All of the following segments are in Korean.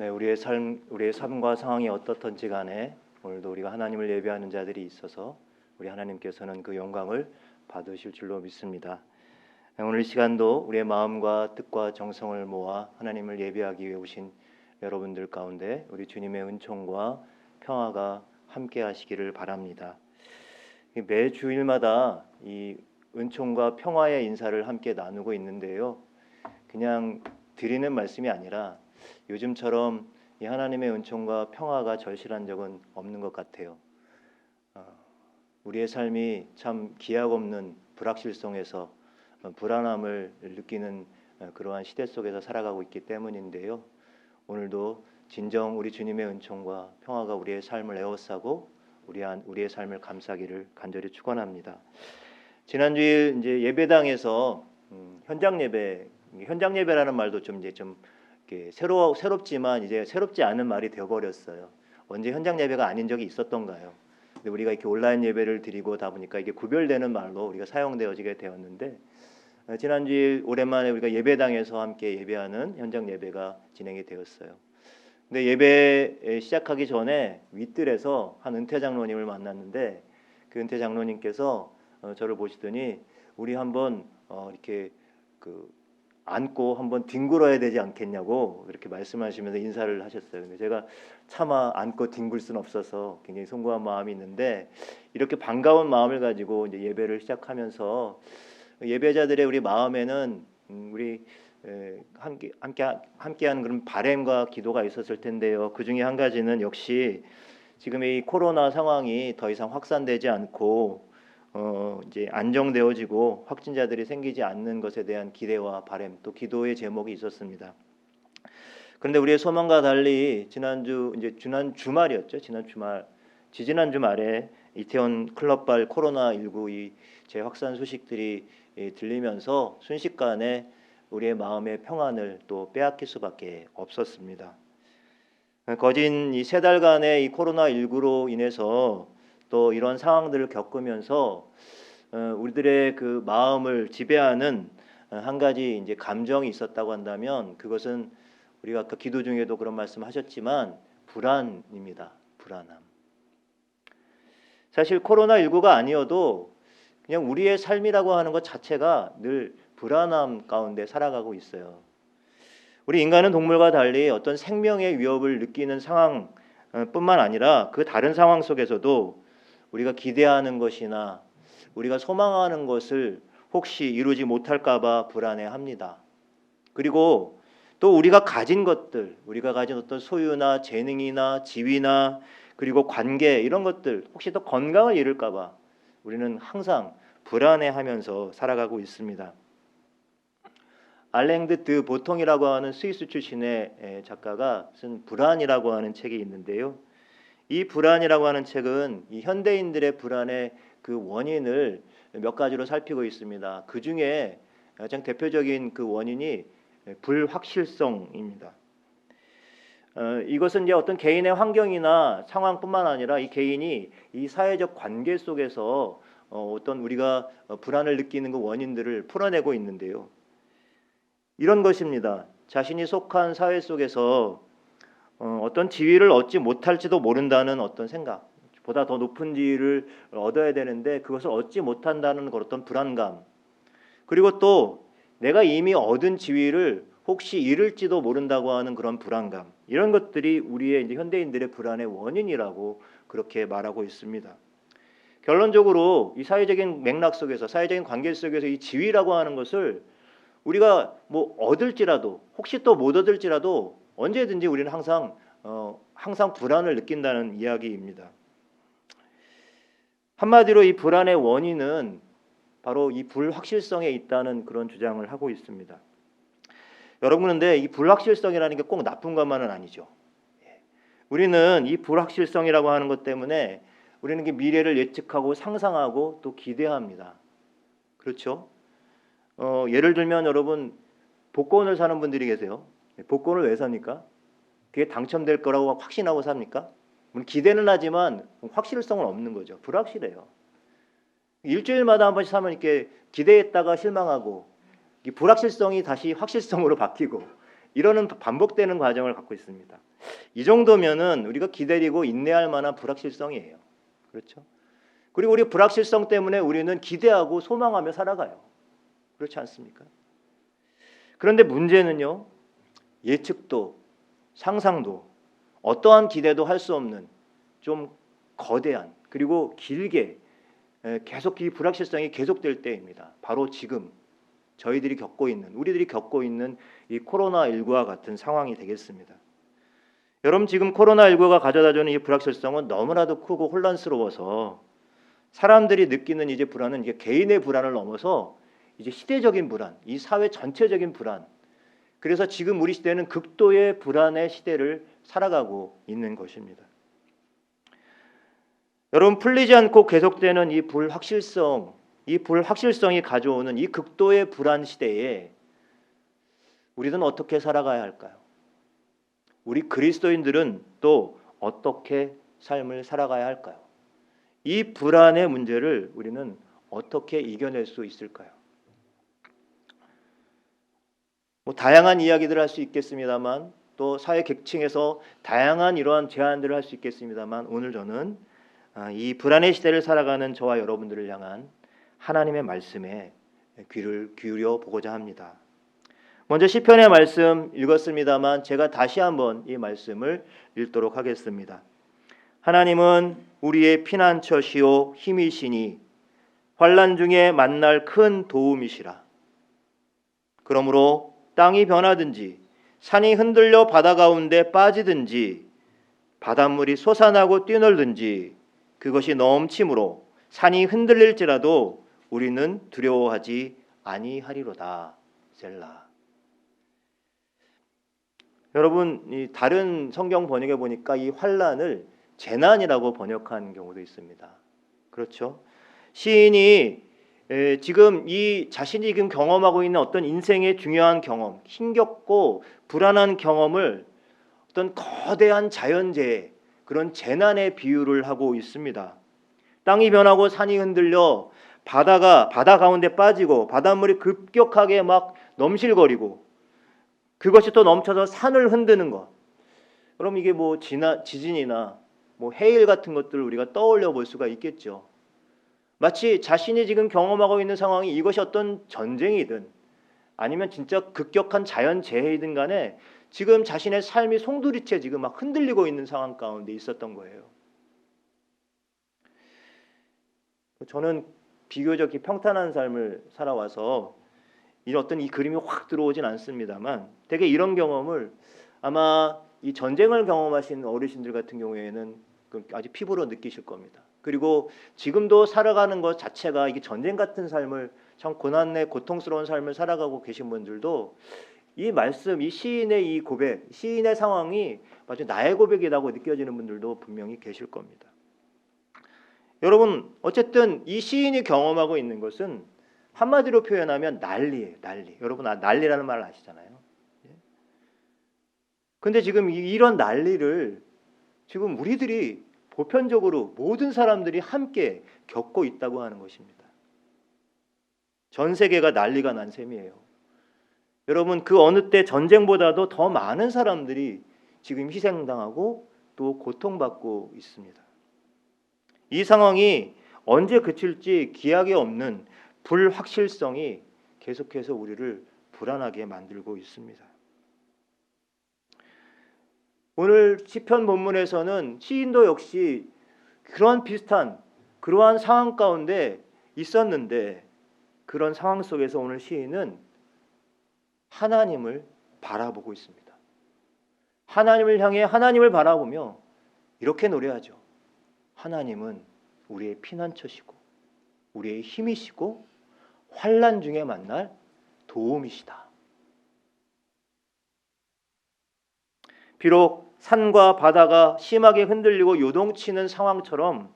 네, 우리의 삶과 상황이 어떻든지 간에 오늘도 우리가 하나님을 예배하는 자들이 있어서 우리 하나님께서는 그 영광을 받으실 줄로 믿습니다. 오늘 이 시간도 우리의 마음과 뜻과 정성을 모아 하나님을 예배하기 위해 오신 여러분들 가운데 우리 주님의 은총과 평화가 함께 하시기를 바랍니다. 매 주일마다 이 은총과 평화의 인사를 함께 나누고 있는데요. 그냥 드리는 말씀이 아니라 요즘처럼 이 하나님의 은총과 평화가 절실한 적은 없는 것 같아요. 우리의 삶이 참 기약 없는 불확실성에서 불안함을 느끼는 그러한 시대 속에서 살아가고 있기 때문인데요. 오늘도 진정 우리 주님의 은총과 평화가 우리의 삶을 에워싸고 우리의 삶을 감싸기를 간절히 축원합니다. 지난 주일 이제 예배당에서 현장 예배라는 말도 좀 새롭지만 이제 새롭지 않은 말이 되어버렸어요. 언제 현장 예배가 아닌 적이 있었던가요? 근데 우리가 이렇게 온라인 예배를 드리고 다 보니까 이게 구별되는 말로 우리가 사용되어지게 되었는데 지난주일 오랜만에 우리가 예배당에서 함께 예배하는 현장 예배가 진행이 되었어요. 근데 예배 시작하기 전에 윗뜰에서 한 은퇴 장로님을 만났는데 그 은퇴 장로님께서 저를 보시더니 우리 한번 이렇게 안고 한번 뒹굴어야 되지 않겠냐고 이렇게 말씀하시면서 인사를 하셨어요. 근데 제가 차마 안고 뒹굴 수는 없어서 굉장히 송구한 마음이 있는데 이렇게 반가운 마음을 가지고 이제 예배를 시작하면서 예배자들의 우리 마음에는 우리 함께하는 그런 바램과 기도가 있었을 텐데요. 그 중에 한 가지는 역시 지금 이 코로나 상황이 더 이상 확산되지 않고 이제 안정되어지고 확진자들이 생기지 않는 것에 대한 기대와 바람 또 기도의 제목이 있었습니다. 그런데 우리의 소망과 달리 지난 주말에 이태원 클럽발 코로나19 이 재확산 소식들이 들리면서 순식간에 우리의 마음의 평안을 또 빼앗길 수밖에 없었습니다. 거진 이 3달간의 이 코로나19로 인해서 또 이런 상황들을 겪으면서 우리들의 그 마음을 지배하는 한 가지 이제 감정이 있었다고 한다면 그것은 우리가 아까 기도 중에도 그런 말씀하셨지만 불안입니다. 불안함. 사실 코로나19가 아니어도 그냥 우리의 삶이라고 하는 것 자체가 늘 불안함 가운데 살아가고 있어요. 우리 인간은 동물과 달리 어떤 생명의 위협을 느끼는 상황뿐만 아니라 그 다른 상황 속에서도 우리가 기대하는 것이나 우리가 소망하는 것을 혹시 이루지 못할까 봐 불안해합니다. 그리고 또 우리가 가진 것들, 우리가 가진 어떤 소유나 재능이나 지위나 그리고 관계 이런 것들 혹시 더 건강을 잃을까 봐 우리는 항상 불안해하면서 살아가고 있습니다. 알랭드 드 보통이라고 하는 스위스 출신의 작가가 쓴 불안이라고 하는 책이 있는데요. 이 불안이라고 하는 책은 이 현대인들의 불안의 그 원인을 몇 가지로 살피고 있습니다. 그 중에 가장 대표적인 그 원인이 불확실성입니다. 이것은 이제 어떤 개인의 환경이나 상황뿐만 아니라 이 개인이 이 사회적 관계 속에서 어떤 우리가 불안을 느끼는 그 원인들을 풀어내고 있는데요. 이런 것입니다. 자신이 속한 사회 속에서 어떤 지위를 얻지 못할지도 모른다는 어떤 생각, 보다 더 높은 지위를 얻어야 되는데 그것을 얻지 못한다는 어떤 불안감, 그리고 또 내가 이미 얻은 지위를 혹시 잃을지도 모른다고 하는 그런 불안감, 이런 것들이 우리의 이제 현대인들의 불안의 원인이라고 그렇게 말하고 있습니다. 결론적으로 이 사회적인 맥락 속에서, 사회적인 관계 속에서 이 지위라고 하는 것을 우리가 뭐 얻을지라도 혹시 또 못 얻을지라도 언제든지 우리는 항상 불안을 느낀다는 이야기입니다. 한마디로 이 불안의 원인은 바로 이 불확실성에 있다는 그런 주장을 하고 있습니다. 여러분, 근데 이 불확실성이라는 게 꼭 나쁜 것만은 아니죠. 우리는 이 불확실성이라고 하는 것 때문에 우리는 미래를 예측하고 상상하고 또 기대합니다. 그렇죠? 예를 들면 여러분, 복권을 사는 분들이 계세요. 복권을 왜 삽니까? 그게 당첨될 거라고 확신하고 삽니까? 기대는 하지만 확실성은 없는 거죠. 불확실해요. 일주일마다 한 번씩 사면 이렇게 기대했다가 실망하고, 불확실성이 다시 확실성으로 바뀌고, 이러는 반복되는 과정을 갖고 있습니다. 이 정도면은 우리가 기다리고 인내할 만한 불확실성이에요. 그렇죠? 그리고 우리 불확실성 때문에 우리는 기대하고 소망하며 살아가요. 그렇지 않습니까? 그런데 문제는요, 예측도 상상도 어떠한 기대도 할 수 없는 좀 거대한 그리고 길게 계속 이 불확실성이 계속될 때입니다. 바로 지금 우리들이 겪고 있는 이 코로나19와 같은 상황이 되겠습니다. 여러분, 지금 코로나19가 가져다주는 이 불확실성은 너무나도 크고 혼란스러워서 사람들이 느끼는 이제 불안은 이제 개인의 불안을 넘어서 이제 시대적인 불안, 이 사회 전체적인 불안. 그래서 지금 우리 시대는 극도의 불안의 시대를 살아가고 있는 것입니다. 여러분, 풀리지 않고 계속되는 이 불확실성이 가져오는 이 극도의 불안 시대에 우리는 어떻게 살아가야 할까요? 우리 그리스도인들은 또 어떻게 삶을 살아가야 할까요? 이 불안의 문제를 우리는 어떻게 이겨낼 수 있을까요? 다양한 이야기들을 할 수 있겠습니다만, 또 사회 계층에서 다양한 이러한 제안들을 할 수 있겠습니다만, 오늘 저는 이 불안의 시대를 살아가는 저와 여러분들을 향한 하나님의 말씀에 귀를 기울여 보고자 합니다. 먼저 시편의 말씀 읽었습니다만 제가 다시 한번 이 말씀을 읽도록 하겠습니다. 하나님은 우리의 피난처시요 힘이시니 환난 중에 만날 큰 도움이시라. 그러므로 땅이 변하든지 산이 흔들려 바다 가운데 빠지든지 바닷물이 솟아나고 뛰놀든지 그것이 넘침으로 산이 흔들릴지라도 우리는 두려워하지 아니하리로다. 셀라. 여러분, 이 다른 성경 번역에 보니까 이 환난을 재난이라고 번역한 경우도 있습니다. 그렇죠? 시인이 지금 자신이 지금 경험하고 있는 어떤 인생의 중요한 경험, 힘겹고 불안한 경험을 어떤 거대한 자연재해, 그런 재난의 비유를 하고 있습니다. 땅이 변하고 산이 흔들려 바다 가운데 빠지고 바닷물이 급격하게 막 넘실거리고 그것이 또 넘쳐서 산을 흔드는 것. 그럼 이게 지진이나 해일 같은 것들을 우리가 떠올려 볼 수가 있겠죠. 마치 자신이 지금 경험하고 있는 상황이 이것이 어떤 전쟁이든 아니면 진짜 급격한 자연재해이든 간에 지금 자신의 삶이 송두리째 지금 막 흔들리고 있는 상황 가운데 있었던 거예요. 저는 비교적 평탄한 삶을 살아와서 어떤 이 그림이 확 들어오진 않습니다만 되게 이런 경험을 아마 이 전쟁을 경험하신 어르신들 같은 경우에는 아주 피부로 느끼실 겁니다. 그리고 지금도 살아가는 것 자체가 이게 전쟁 같은 삶을 참 고난의 고통스러운 삶을 살아가고 계신 분들도 이 말씀, 이 시인의 이 고백, 시인의 상황이 마치 나의 고백이라고 느껴지는 분들도 분명히 계실 겁니다. 여러분, 어쨌든 이 시인이 경험하고 있는 것은 한마디로 표현하면 난리예요. 난리. 여러분, 난리라는 말을 아시잖아요. 근데 지금 이런 난리를 지금 우리들이 보편적으로 모든 사람들이 함께 겪고 있다고 하는 것입니다. 전 세계가 난리가 난 셈이에요. 여러분, 그 어느 때 전쟁보다도 더 많은 사람들이 지금 희생당하고 또 고통받고 있습니다. 이 상황이 언제 그칠지 기약이 없는 불확실성이 계속해서 우리를 불안하게 만들고 있습니다. 오늘 시편 본문에서는 시인도 역시 그러한 상황 가운데 있었는데 그런 상황 속에서 오늘 시인은 하나님을 바라보고 있습니다. 하나님을 향해 하나님을 바라보며 이렇게 노래하죠. 하나님은 우리의 피난처시고 우리의 힘이시고 환난 중에 만날 도움이시다. 비록 산과 바다가 심하게 흔들리고 요동치는 상황처럼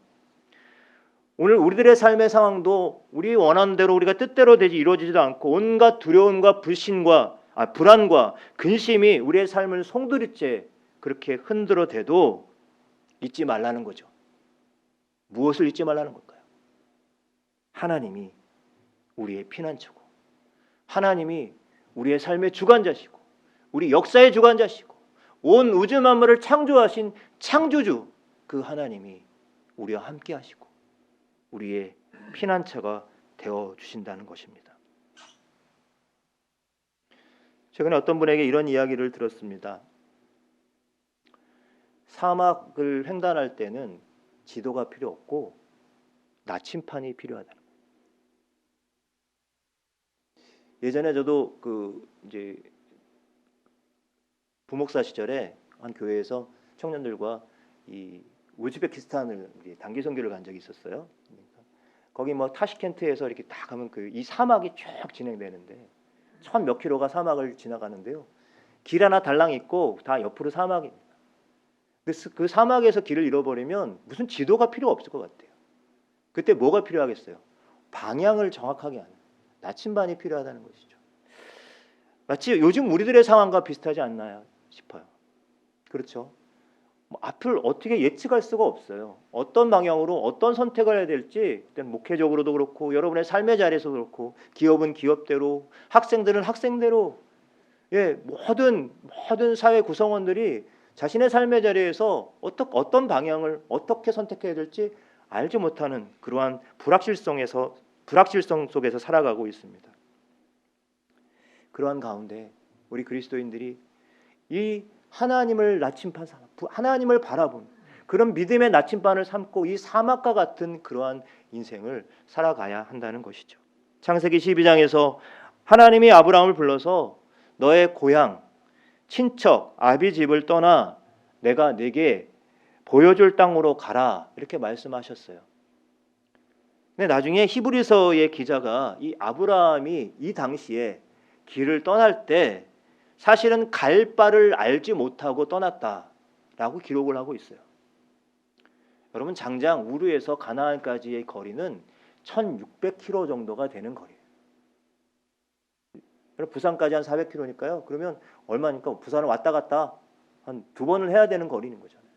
오늘 우리들의 삶의 상황도 우리 원하는 대로 우리가 뜻대로 되지 이루어지지도 않고 온갖 두려움과 불안과 근심이 우리의 삶을 송두리째 그렇게 흔들어대도 잊지 말라는 거죠. 무엇을 잊지 말라는 걸까요? 하나님이 우리의 피난처고 하나님이 우리의 삶의 주관자시고 우리 역사의 주관자시고 온 우주 만물을 창조하신 창조주 그 하나님이 우리와 함께 하시고 우리의 피난처가 되어 주신다는 것입니다. 최근에 어떤 분에게 이런 이야기를 들었습니다. 사막을 횡단할 때는 지도가 필요 없고 나침판이 필요하다는 거예요. 예전에 저도 이제 부목사 시절에 한 교회에서 청년들과 이 우즈베키스탄을 단기 선교를 간 적이 있었어요. 거기 뭐 타시켄트에서 이렇게 딱 가면 이 사막이 쭉 진행되는데 1000몇 킬로가 사막을 지나가는데요. 길 하나 달랑 있고 다 옆으로 사막입니다. 그 사막에서 길을 잃어버리면 무슨 지도가 필요 없을 것 같아요. 그때 뭐가 필요하겠어요? 방향을 정확하게 하는 나침반이 필요하다는 것이죠. 마치 요즘 우리들의 상황과 비슷하지 않나요 싶어요. 그렇죠? 앞을 어떻게 예측할 수가 없어요. 어떤 방향으로 어떤 선택을 해야 될지 목회적으로도 그렇고 여러분의 삶의 자리에서도 그렇고 기업은 기업대로 학생들은 학생대로 모든 사회 구성원들이 자신의 삶의 자리에서 어떤 방향을 어떻게 선택해야 될지 알지 못하는 그러한 불확실성 속에서 살아가고 있습니다. 그러한 가운데 우리 그리스도인들이 이 하나님을 하나님을 바라본 그런 믿음의 나침반을 삼고 이 사막과 같은 그러한 인생을 살아가야 한다는 것이죠. 창세기 12장에서 하나님이 아브라함을 불러서 너의 고향, 친척, 아비 집을 떠나 내가 네게 보여줄 땅으로 가라 이렇게 말씀하셨어요. 근데 나중에 히브리서의 기자가 이 아브라함이 이 당시에 길을 떠날 때 사실은 갈 바를 알지 못하고 떠났다라고 기록을 하고 있어요. 여러분 장장 우르에서 가나안까지의 거리는 1600km 정도가 되는 거리예요. 부산까지 한 400km니까요. 그러면 얼마니까 부산을 왔다 갔다 한 2번을 해야 되는 거리는 거잖아요.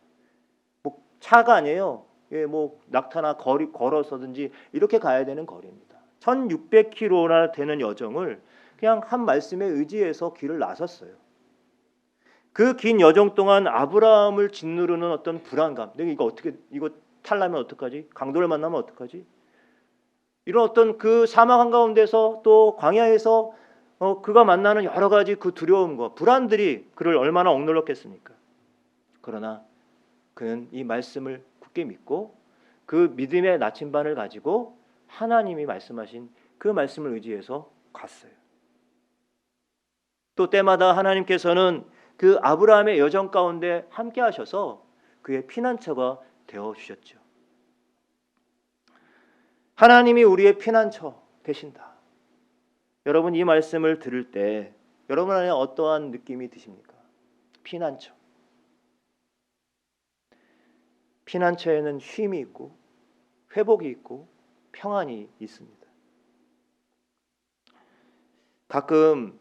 뭐 차가 아니에요. 뭐 낙타나 걸어서든지 이렇게 가야 되는 거리입니다. 1600km나 되는 여정을 그냥 한 말씀에 의지해서 길을 나섰어요. 그 긴 여정 동안 아브라함을 짓누르는 어떤 불안감, 내가 이거 탈라면 어떡하지? 강도를 만나면 어떡하지? 이런 어떤 그 사막 한가운데서 또 광야에서 그가 만나는 여러 가지 그 두려움과 불안들이 그를 얼마나 억눌렀겠습니까? 그러나 그는 이 말씀을 굳게 믿고 그 믿음의 나침반을 가지고 하나님이 말씀하신 그 말씀을 의지해서 갔어요. 또 때마다 하나님께서는 그 아브라함의 여정 가운데 함께 하셔서 그의 피난처가 되어 주셨죠. 하나님이 우리의 피난처 되신다. 여러분 이 말씀을 들을 때 여러분 안에 어떠한 느낌이 드십니까? 피난처. 피난처에는 쉼이 있고 회복이 있고 평안이 있습니다. 가끔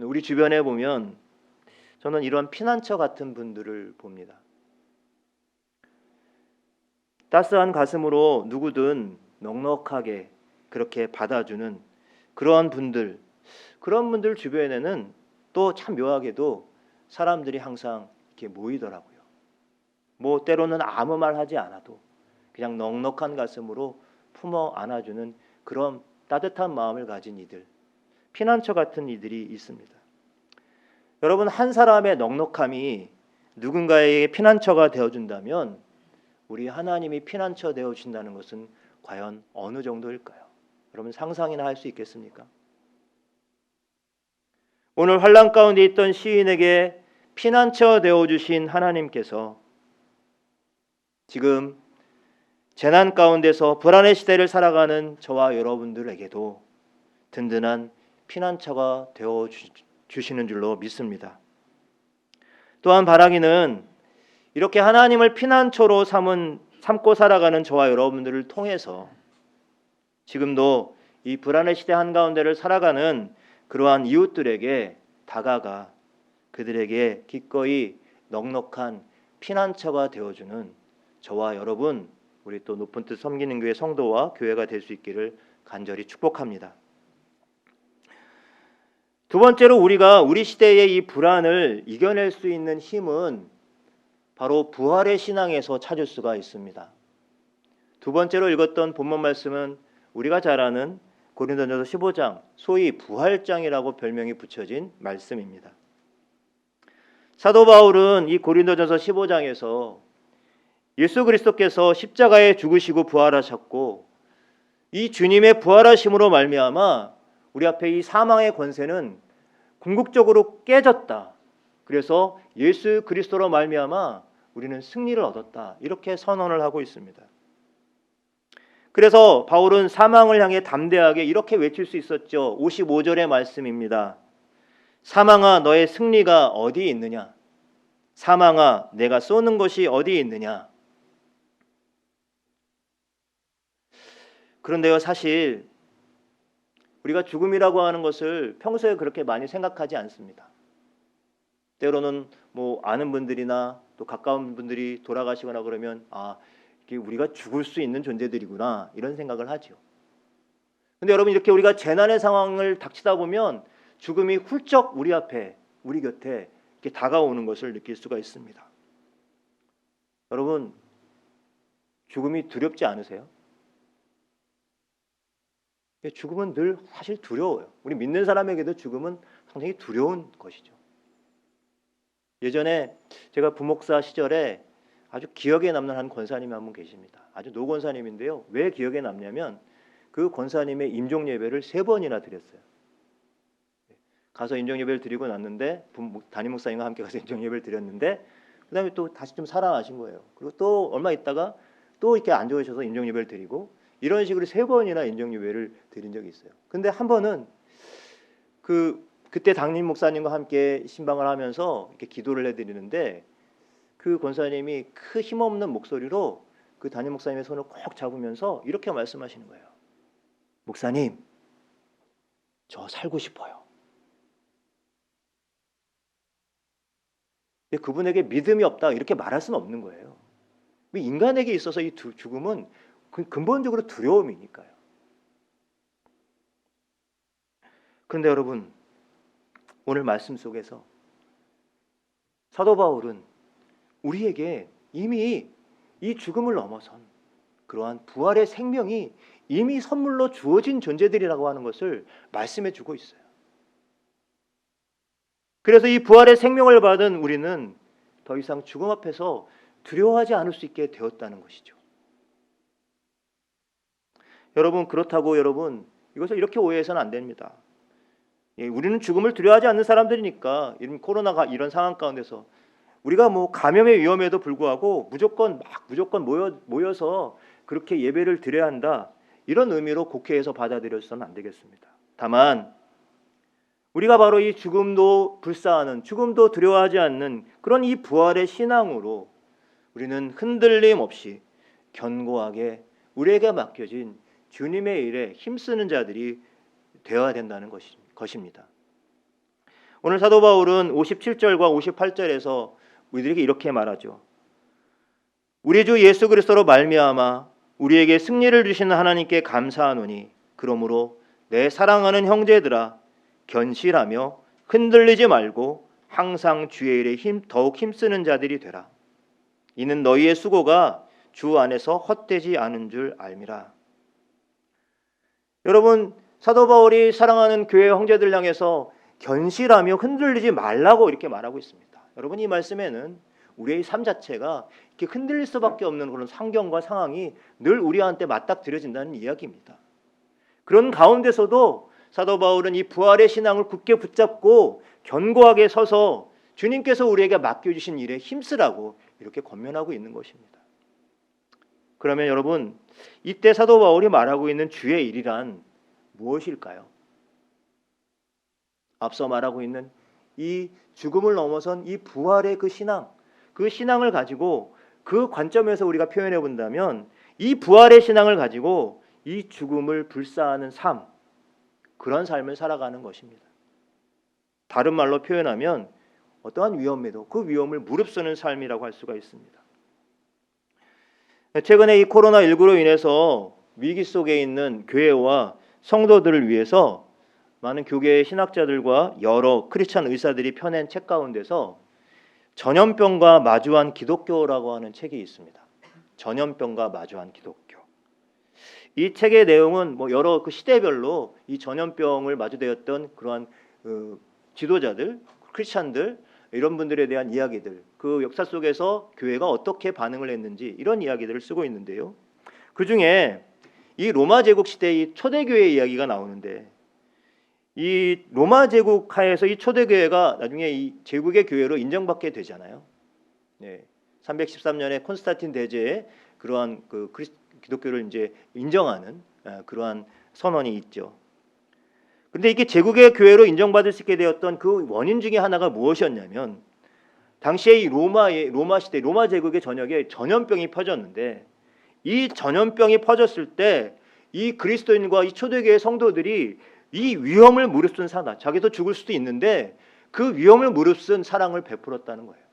우리 주변에 보면 저는 이런 피난처 같은 분들을 봅니다. 따스한 가슴으로 누구든 넉넉하게 그렇게 받아주는 그런 분들 주변에는 또 참 묘하게도 사람들이 항상 이렇게 모이더라고요. 뭐 때로는 아무 말 하지 않아도 그냥 넉넉한 가슴으로 품어 안아주는 그런 따뜻한 마음을 가진 이들, 피난처 같은 이들이 있습니다. 여러분 한 사람의 넉넉함이 누군가에게 피난처가 되어준다면 우리 하나님이 피난처 되어주신다는 것은 과연 어느 정도일까요? 여러분 상상이나 할 수 있겠습니까? 오늘 환난 가운데 있던 시인에게 피난처 되어주신 하나님께서 지금 재난 가운데서 불안의 시대를 살아가는 저와 여러분들에게도 든든한 피난처가 되어주시는 줄로 믿습니다. 또한 바라기는 이렇게 하나님을 피난처로 삼고 살아가는 저와 여러분들을 통해서 지금도 이 불안의 시대 한가운데를 살아가는 그러한 이웃들에게 다가가 그들에게 기꺼이 넉넉한 피난처가 되어주는 저와 여러분, 우리 또 높은 뜻 섬기는 교회 성도와 교회가 될 수 있기를 간절히 축복합니다. 두 번째로 우리가 우리 시대의 이 불안을 이겨낼 수 있는 힘은 바로 부활의 신앙에서 찾을 수가 있습니다. 두 번째로 읽었던 본문 말씀은 우리가 잘 아는 고린도전서 15장, 소위 부활장이라고 별명이 붙여진 말씀입니다. 사도 바울은 이 고린도전서 15장에서 예수 그리스도께서 십자가에 죽으시고 부활하셨고 이 주님의 부활하심으로 말미암아 우리 앞에 이 사망의 권세는 궁극적으로 깨졌다. 그래서 예수 그리스도로 말미암아 우리는 승리를 얻었다. 이렇게 선언을 하고 있습니다. 그래서 바울은 사망을 향해 담대하게 이렇게 외칠 수 있었죠. 55절의 말씀입니다. 사망아 너의 승리가 어디에 있느냐? 사망아 내가 쏘는 것이 어디에 있느냐? 그런데요, 사실 우리가 죽음이라고 하는 것을 평소에 그렇게 많이 생각하지 않습니다. 때로는 뭐 아는 분들이나 또 가까운 분들이 돌아가시거나 그러면 이게 우리가 죽을 수 있는 존재들이구나 이런 생각을 하죠. 근데 여러분 이렇게 우리가 재난의 상황을 닥치다 보면 죽음이 훌쩍 우리 앞에 우리 곁에 이렇게 다가오는 것을 느낄 수가 있습니다. 여러분 죽음이 두렵지 않으세요? 죽음은 늘 사실 두려워요. 우리 믿는 사람에게도 죽음은 상당히 두려운 것이죠. 예전에 제가 부목사 시절에 아주 기억에 남는 한 권사님이 한 분 계십니다. 아주 노권사님인데요. 왜 기억에 남냐면 그 권사님의 임종 예배를 3번이나 드렸어요. 가서 임종 예배를 드리고 났는데 담임 목사님과 함께 가서 임종 예배를 드렸는데 그다음에 또 다시 좀 살아나신 거예요. 그리고 또 얼마 있다가 또 이렇게 안 좋으셔서 임종 예배를 드리고 이런 식으로 3번이나 임종 예배를 드린 적이 있어요. 근데 한 번은 그때 담임 목사님과 함께 신방을 하면서 이렇게 기도를 해드리는데 그 권사님이 그 힘없는 목소리로 그 담임 목사님의 손을 꼭 잡으면서 이렇게 말씀하시는 거예요. 목사님, 저 살고 싶어요. 근데 그분에게 믿음이 없다 이렇게 말할 수는 없는 거예요. 인간에게 있어서 이 죽음은 근본적으로 두려움이니까요. 그런데 여러분 오늘 말씀 속에서 사도 바울은 우리에게 이미 이 죽음을 넘어선 그러한 부활의 생명이 이미 선물로 주어진 존재들이라고 하는 것을 말씀해 주고 있어요. 그래서 이 부활의 생명을 받은 우리는 더 이상 죽음 앞에서 두려워하지 않을 수 있게 되었다는 것이죠. 여러분 그렇다고 여러분 이것을 이렇게 오해해서는 안 됩니다. 우리는 죽음을 두려워하지 않는 사람들이니까 이런 코로나가 이런 상황 가운데서 우리가 뭐 감염의 위험에도 불구하고 무조건 모여서 그렇게 예배를 드려야 한다 이런 의미로 곡해해서 받아들여서는 안 되겠습니다. 다만 우리가 바로 이 죽음도 불사하는 죽음도 두려워하지 않는 그런 이 부활의 신앙으로 우리는 흔들림 없이 견고하게 우리에게 맡겨진 주님의 일에 힘쓰는 자들이 되어야 된다는 것입니다. 오늘 사도 바울은 57절과 58절에서 우리들에게 이렇게 말하죠. 우리 주 예수 그리스도로 말미암아 우리에게 승리를 주시는 하나님께 감사하노니 그러므로 내 사랑하는 형제들아 견실하며 흔들리지 말고 항상 주의 일에 더욱 힘쓰는 자들이 되라. 이는 너희의 수고가 주 안에서 헛되지 않은 줄 알미라. 여러분 사도 바울이 사랑하는 교회 형제들 향해서 견실하며 흔들리지 말라고 이렇게 말하고 있습니다. 여러분 이 말씀에는 우리의 삶 자체가 이렇게 흔들릴 수밖에 없는 그런 환경과 상황이 늘 우리한테 맞닥뜨려진다는 이야기입니다. 그런 가운데서도 사도 바울은 이 부활의 신앙을 굳게 붙잡고 견고하게 서서 주님께서 우리에게 맡겨주신 일에 힘쓰라고 이렇게 권면하고 있는 것입니다. 그러면 여러분 이때 사도 바울이 말하고 있는 주의 일이란 무엇일까요? 앞서 말하고 있는 이 죽음을 넘어선 이 부활의 그 신앙을 가지고 그 관점에서 우리가 표현해 본다면 이 부활의 신앙을 가지고 이 죽음을 불사하는 삶, 그런 삶을 살아가는 것입니다. 다른 말로 표현하면 어떠한 위험에도 그 위험을 무릅쓰는 삶이라고 할 수가 있습니다. 최근에 이 코로나19로 인해서 위기 속에 있는 교회와 성도들을 위해서 많은 교계의 신학자들과 여러 크리스찬 의사들이 펴낸 책 가운데서 전염병과 마주한 기독교라고 하는 책이 있습니다. 전염병과 마주한 기독교. 이 책의 내용은 뭐 여러 그 시대별로 이 전염병을 마주되었던 그러한 지도자들, 크리스찬들 이런 분들에 대한 이야기들, 그 역사 속에서 교회가 어떻게 반응을 했는지 이런 이야기들을 쓰고 있는데요. 그 중에 이 로마 제국 시대의 초대교회 이야기가 나오는데, 이 로마 제국 하에서 이 초대교회가 나중에 이 제국의 교회로 인정받게 되잖아요. 네, 313년에 콘스탄틴 대제에 그러한 그 기독교를 이제 인정하는 그러한 선언이 있죠. 근데 이게 제국의 교회로 인정받을 수 있게 되었던 그 원인 중에 하나가 무엇이었냐면, 당시에 이 로마 시대, 로마 제국의 전역에 전염병이 퍼졌는데, 이 전염병이 퍼졌을 때 이 그리스도인과 이 초대교회 성도들이 이 위험을 무릅쓴 사랑, 자기도 죽을 수도 있는데 그 위험을 무릅쓴 사랑을 베풀었다는 거예요.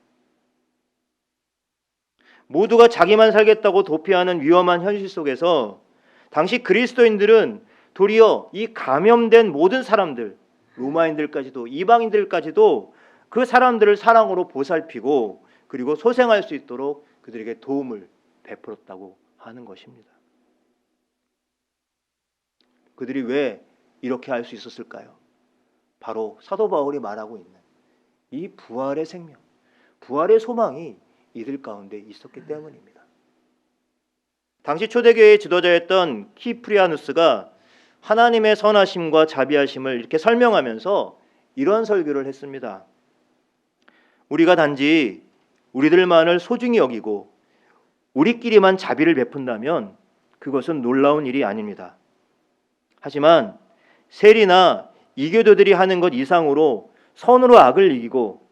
모두가 자기만 살겠다고 도피하는 위험한 현실 속에서 당시 그리스도인들은 도리어 이 감염된 모든 사람들, 로마인들까지도 이방인들까지도 그 사람들을 사랑으로 보살피고 그리고 소생할 수 있도록 그들에게 도움을 베풀었다고 하는 것입니다. 그들이 왜 이렇게 할 수 있었을까요? 바로 사도 바울이 말하고 있는 이 부활의 생명, 부활의 소망이 이들 가운데 있었기 때문입니다. 당시 초대교회의 지도자였던 키프리아누스가 하나님의 선하심과 자비하심을 이렇게 설명하면서 이런 설교를 했습니다. 우리가 단지 우리들만을 소중히 여기고 우리끼리만 자비를 베푼다면 그것은 놀라운 일이 아닙니다. 하지만 세리나 이교도들이 하는 것 이상으로 선으로 악을 이기고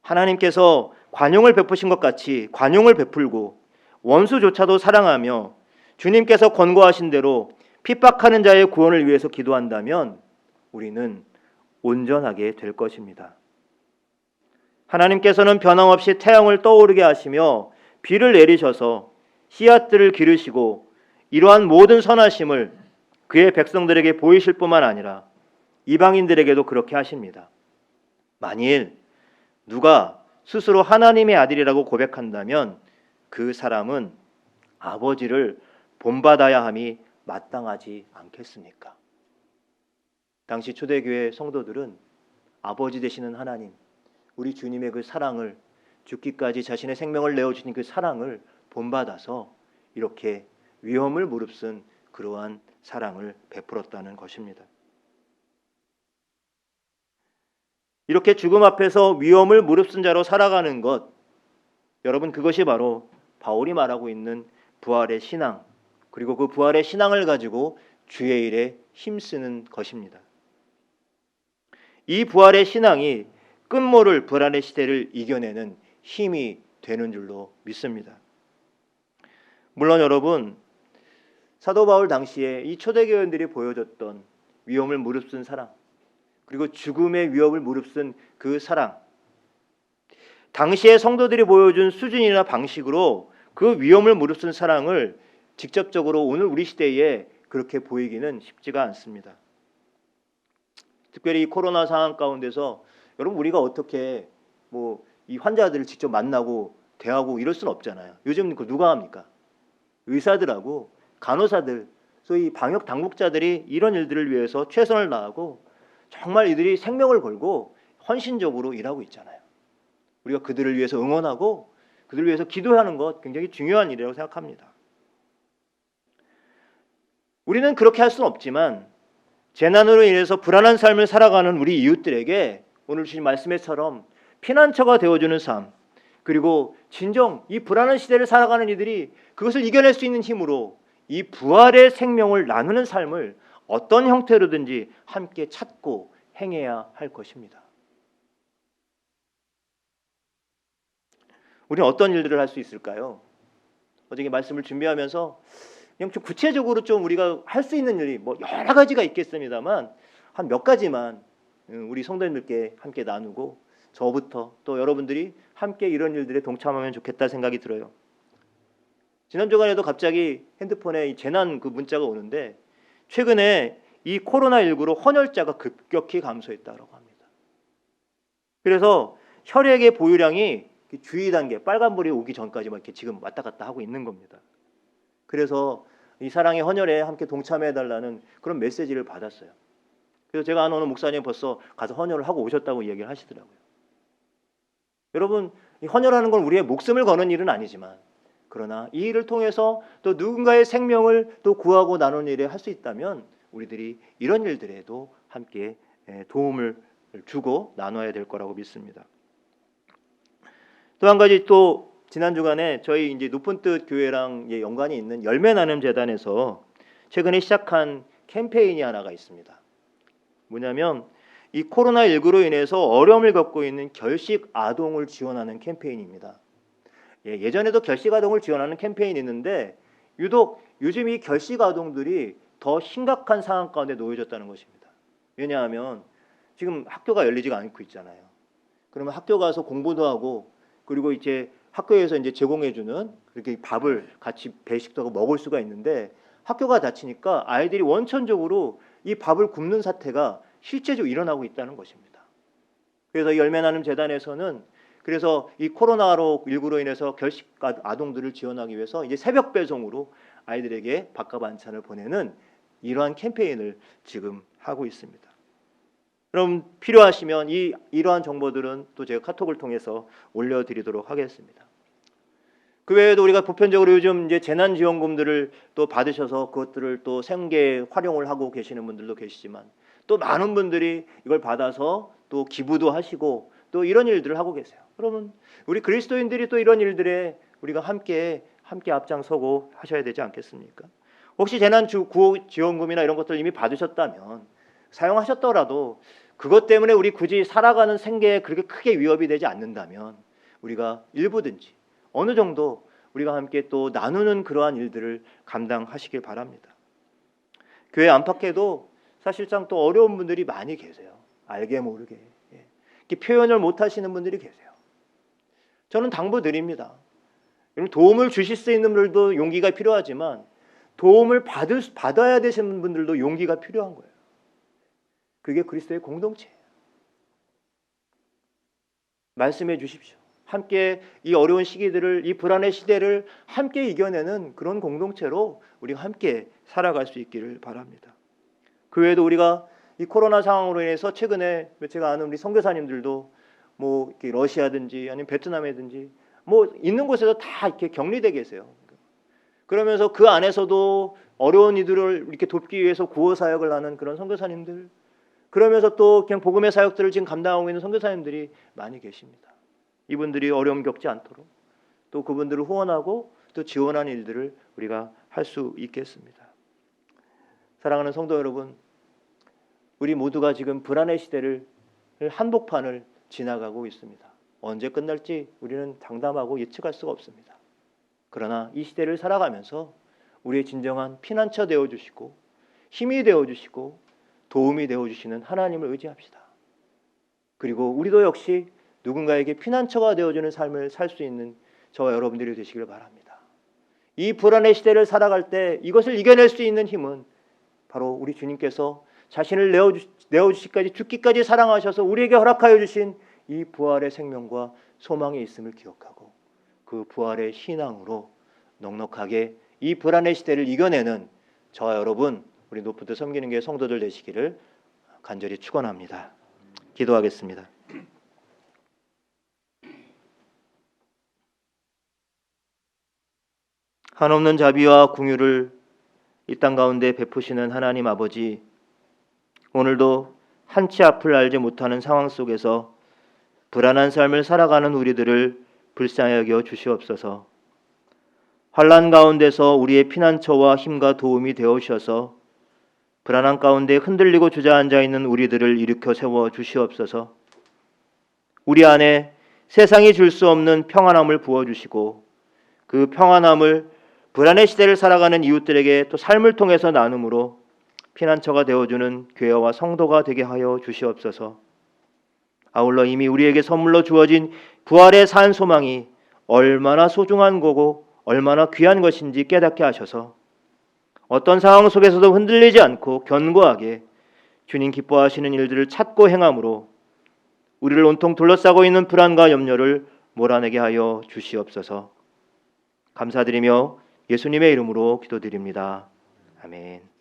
하나님께서 관용을 베푸신 것 같이 관용을 베풀고 원수조차도 사랑하며 주님께서 권고하신 대로 핍박하는 자의 구원을 위해서 기도한다면 우리는 온전하게 될 것입니다. 하나님께서는 변함없이 태양을 떠오르게 하시며 비를 내리셔서 씨앗들을 기르시고 이러한 모든 선하심을 그의 백성들에게 보이실 뿐만 아니라 이방인들에게도 그렇게 하십니다. 만일 누가 스스로 하나님의 아들이라고 고백한다면 그 사람은 아버지를 본받아야 함이 마땅하지 않겠습니까? 당시 초대교회 성도들은 아버지 되시는 하나님, 우리 주님의 그 사랑을, 죽기까지 자신의 생명을 내어주신 그 사랑을 본받아서 이렇게 위험을 무릅쓴 그러한 사랑을 베풀었다는 것입니다. 이렇게 죽음 앞에서 위험을 무릅쓴 자로 살아가는 것, 여러분, 그것이 바로 바울이 말하고 있는 부활의 신앙, 그리고 그 부활의 신앙을 가지고 주의 일에 힘쓰는 것입니다. 이 부활의 신앙이 끝모를 불안의 시대를 이겨내는 힘이 되는 줄로 믿습니다. 물론 여러분, 사도 바울 당시에 이 초대교회인들이 보여줬던 위험을 무릅쓴 사랑, 그리고 죽음의 위협을 무릅쓴 그 사랑, 당시의 성도들이 보여준 수준이나 방식으로 그 위험을 무릅쓴 사랑을 직접적으로 오늘 우리 시대에 그렇게 보이기는 쉽지가 않습니다. 특별히 이 코로나 상황 가운데서 여러분, 우리가 어떻게 이 환자들을 직접 만나고 대하고 이럴 수는 없잖아요. 요즘 그 누가 합니까? 의사들하고 간호사들, 소위 방역 당국자들이 이런 일들을 위해서 최선을 다하고 정말 이들이 생명을 걸고 헌신적으로 일하고 있잖아요. 우리가 그들을 위해서 응원하고 그들을 위해서 기도하는 것 굉장히 중요한 일이라고 생각합니다. 우리는 그렇게 할 수는 없지만 재난으로 인해서 불안한 삶을 살아가는 우리 이웃들에게 오늘 주신 말씀에처럼 피난처가 되어주는 삶, 그리고 진정 이 불안한 시대를 살아가는 이들이 그것을 이겨낼 수 있는 힘으로 이 부활의 생명을 나누는 삶을 어떤 형태로든지 함께 찾고 행해야 할 것입니다. 우리는 어떤 일들을 할 수 있을까요? 어저께 말씀을 준비하면서 그냥 좀 구체적으로 좀 우리가 할 수 있는 일이 여러 가지가 있겠습니다만 한 몇 가지만 우리 성도님들께 함께 나누고 저부터 또 여러분들이 함께 이런 일들에 동참하면 좋겠다 생각이 들어요. 지난 주간에도 갑자기 핸드폰에 이 재난 그 문자가 오는데, 최근에 이 코로나19로 헌혈자가 급격히 감소했다고 합니다. 그래서 혈액의 보유량이 주의 단계, 빨간불이 오기 전까지 막 이렇게 지금 왔다 갔다 하고 있는 겁니다. 그래서 이 사랑의 헌혈에 함께 동참해달라는 그런 메시지를 받았어요. 그래서 제가 아는 어느 목사님 벌써 가서 헌혈을 하고 오셨다고 얘기를 하시더라고요. 여러분, 이 헌혈하는 건 우리의 목숨을 거는 일은 아니지만, 그러나 이 일을 통해서 또 누군가의 생명을 또 구하고 나누는 일에 할 수 있다면 우리들이 이런 일들에도 함께 도움을 주고 나눠야 될 거라고 믿습니다. 또 한 가지, 또 지난 주간에 저희 이제 높은 뜻 교회랑 연관이 있는 열매 나눔 재단에서 최근에 시작한 캠페인이 하나가 있습니다. 뭐냐면 이 코로나19로 인해서 어려움을 겪고 있는 결식 아동을 지원하는 캠페인입니다. 예전에도 결식 아동을 지원하는 캠페인이 있는데 유독 요즘 이 결식 아동들이 더 심각한 상황 가운데 놓여졌다는 것입니다. 왜냐하면 지금 학교가 열리지가 않고 있잖아요. 그러면 학교 가서 공부도 하고, 그리고 이제 학교에서 이제 제공해주는 그렇게 밥을 같이 배식도 하고 먹을 수가 있는데, 학교가 닫히니까 아이들이 원천적으로 이 밥을 굶는 사태가 실제적으로 일어나고 있다는 것입니다. 그래서 열매 나눔 재단에서는 그래서 이 코로나19로 인해서 결식 아동들을 지원하기 위해서 이제 새벽 배송으로 아이들에게 밥과 반찬을 보내는 이러한 캠페인을 지금 하고 있습니다. 그럼 필요하시면 이러한 정보들은 또 제가 카톡을 통해서 올려드리도록 하겠습니다. 그 외에도 우리가 보편적으로 요즘 이제 재난지원금들을 또 받으셔서 그것들을 또 생계에 활용을 하고 계시는 분들도 계시지만, 또 많은 분들이 이걸 받아서 또 기부도 하시고 또 이런 일들을 하고 계세요. 그러면 우리 그리스도인들이 또 이런 일들에 우리가 함께 앞장서고 하셔야 되지 않겠습니까? 혹시 재난지원금이나 이런 것들 이미 받으셨다면, 사용하셨더라도 그것 때문에 우리 굳이 살아가는 생계에 그렇게 크게 위협이 되지 않는다면 우리가 일부든지 어느 정도 우리가 함께 또 나누는 그러한 일들을 감당하시길 바랍니다. 교회 안팎에도 사실상 또 어려운 분들이 많이 계세요. 알게 모르게 이렇게 표현을 못 하시는 분들이 계세요. 저는 당부드립니다. 도움을 주실 수 있는 분들도 용기가 필요하지만 도움을 받아야 되시는 분들도 용기가 필요한 거예요. 그게 그리스도의 공동체예요. 말씀해 주십시오. 함께 이 어려운 시기들을, 이 불안의 시대를 함께 이겨내는 그런 공동체로 우리가 함께 살아갈 수 있기를 바랍니다. 그 외에도 우리가 이 코로나 상황으로 인해서 최근에 제가 아는 우리 선교사님들도 뭐 이렇게 러시아든지 아니면 베트남이든지 뭐 있는 곳에서 다 이렇게 격리돼 계세요. 그러면서 그 안에서도 어려운 이들을 이렇게 돕기 위해서 구호 사역을 하는 그런 선교사님들, 그러면서 또 그냥 복음의 사역들을 지금 감당하고 있는 선교사님들이 많이 계십니다. 이분들이 어려움 겪지 않도록 또 그분들을 후원하고 또 지원하는 일들을 우리가 할 수 있겠습니다. 사랑하는 성도 여러분, 우리 모두가 지금 불안의 시대를 한복판을 지나가고 있습니다. 언제 끝날지 우리는 장담하고 예측할 수가 없습니다. 그러나 이 시대를 살아가면서 우리의 진정한 피난처 되어주시고 힘이 되어주시고 도움이 되어주시는 하나님을 의지합시다. 그리고 우리도 역시 누군가에게 피난처가 되어주는 삶을 살 수 있는 저와 여러분들이 되시길 바랍니다. 이 불안의 시대를 살아갈 때 이것을 이겨낼 수 있는 힘은 바로 우리 주님께서 자신을 내어주시기까지 죽기까지 사랑하셔서 우리에게 허락하여 주신 이 부활의 생명과 소망이 있음을 기억하고 그 부활의 신앙으로 넉넉하게 이 불안의 시대를 이겨내는 저와 여러분, 우리 높은 뜻 섬기는 교회 성도들 되시기를 간절히 축원합니다. 기도하겠습니다. 한없는 자비와 긍휼을 이 땅 가운데 베푸시는 하나님 아버지, 오늘도 한치 앞을 알지 못하는 상황 속에서 불안한 삶을 살아가는 우리들을 불쌍히 여겨 주시옵소서. 환난 가운데서 우리의 피난처와 힘과 도움이 되어 주셔서 불안한 가운데 흔들리고 주저앉아 있는 우리들을 일으켜 세워 주시옵소서. 우리 안에 세상이 줄 수 없는 평안함을 부어주시고 그 평안함을 불안의 시대를 살아가는 이웃들에게 또 삶을 통해서 나눔으로 피난처가 되어주는 교회와 성도가 되게 하여 주시옵소서. 아울러 이미 우리에게 선물로 주어진 부활의 산 소망이 얼마나 소중한 거고 얼마나 귀한 것인지 깨닫게 하셔서 어떤 상황 속에서도 흔들리지 않고 견고하게 주님 기뻐하시는 일들을 찾고 행함으로 우리를 온통 둘러싸고 있는 불안과 염려를 몰아내게 하여 주시옵소서. 감사드리며 예수님의 이름으로 기도드립니다. 아멘.